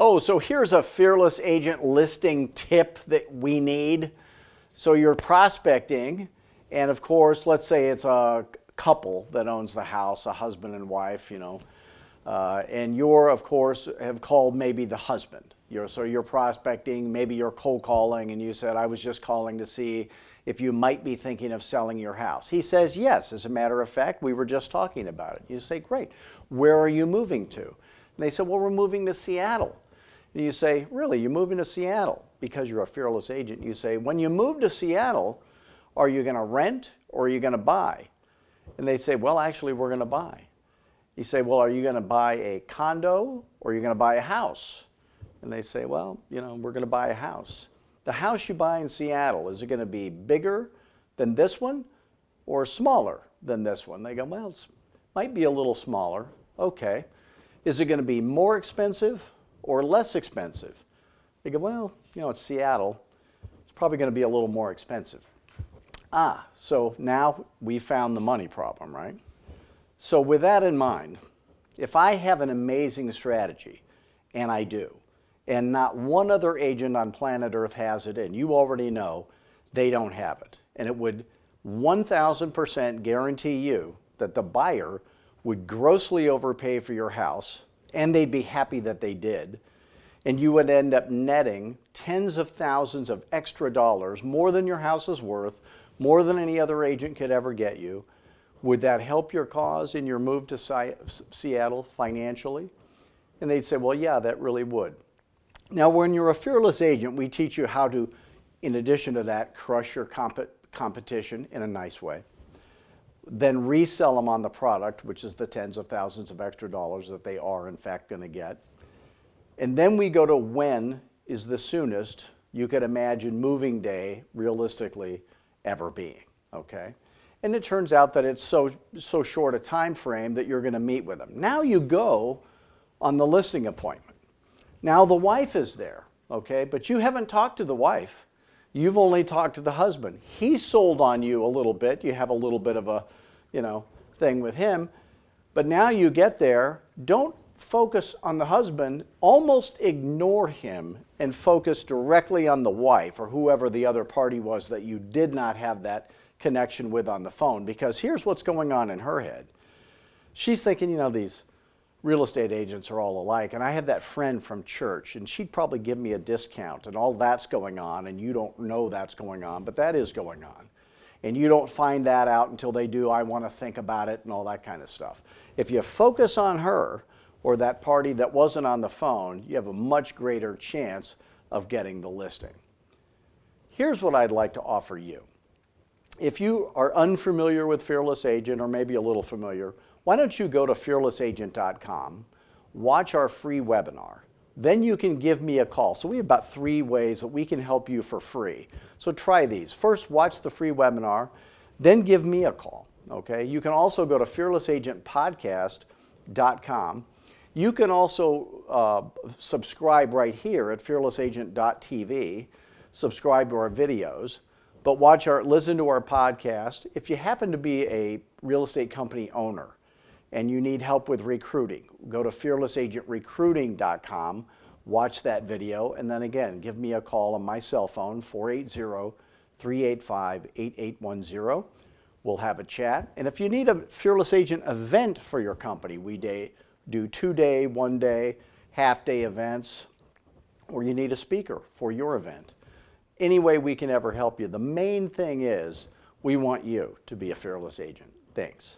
Oh, so here's a fearless agent listing tip that we need. So you're prospecting, and of course, let's say it's a couple that owns the house, a husband and wife, and you're, of course, have called maybe the husband. So you're prospecting, maybe you're cold calling, and you said, I was just calling to see if you might be thinking of selling your house. He says, yes, as a matter of fact, we were just talking about it. You say, great, where are you moving to? And they said, well, we're moving to Seattle. And you say, really, you're moving to Seattle? Because you're a fearless agent, you say, when you move to Seattle, are you going to rent or are you going to buy? And they say, well, actually, we're going to buy. You say, well, are you going to buy a condo or are you going to buy a house? And they say, well, we're going to buy a house. The house you buy in Seattle, is it going to be bigger than this one or smaller than this one? They go, well, it might be a little smaller. Okay. Is it going to be more expensive or less expensive? They go, well, it's Seattle. It's probably going to be a little more expensive. So now we found the money problem, right? So with that in mind, if I have an amazing strategy, and I do, and not one other agent on planet Earth has it, and you already know they don't have it, and it would 1,000% guarantee you that the buyer would grossly overpay for your house, and they'd be happy that they did, and you would end up netting tens of thousands of extra dollars, more than your house is worth, more than any other agent could ever get you. Would that help your cause in your move to Seattle financially? And they'd say, well, yeah, that really would. Now, when you're a fearless agent, we teach you how to, in addition to that, crush your competition in a nice way. Then resell them on the product, which is the tens of thousands of extra dollars that they are, in fact, going to get. And then we go to when is the soonest you could imagine moving day, realistically, ever being, okay? And it turns out that it's so short a time frame that you're going to meet with them. Now you go on the listing appointment. Now the wife is there, okay? But you haven't talked to the wife. You've only talked to the husband. He's sold on you a little bit. You have a little bit of a, thing with him. But now you get there, don't focus on the husband, almost ignore him and focus directly on the wife or whoever the other party was that you did not have that connection with on the phone. Because here's what's going on in her head. She's thinking, these real estate agents are all alike, and I have that friend from church, and she'd probably give me a discount, and all that's going on, and you don't know that's going on, but that is going on. And you don't find that out until they do, I want to think about it, and all that kind of stuff. If you focus on her, or that party that wasn't on the phone, you have a much greater chance of getting the listing. Here's what I'd like to offer you. If you are unfamiliar with Fearless Agent, or maybe a little familiar, why don't you go to fearlessagent.com, watch our free webinar. Then you can give me a call. So we have about 3 ways that we can help you for free. So try these. First, watch the free webinar, then give me a call. Okay? You can also go to fearlessagentpodcast.com. You can also subscribe right here at fearlessagent.tv, subscribe to our videos, but listen to our podcast. If you happen to be a real estate company owner and you need help with recruiting, go to fearlessagentrecruiting.com, watch that video, and then again, give me a call on my cell phone, 480-385-8810. We'll have a chat. And if you need a Fearless Agent event for your company, we do 2-day, 1-day, half-day events, or you need a speaker for your event. Any way we can ever help you. The main thing is we want you to be a fearless agent. Thanks.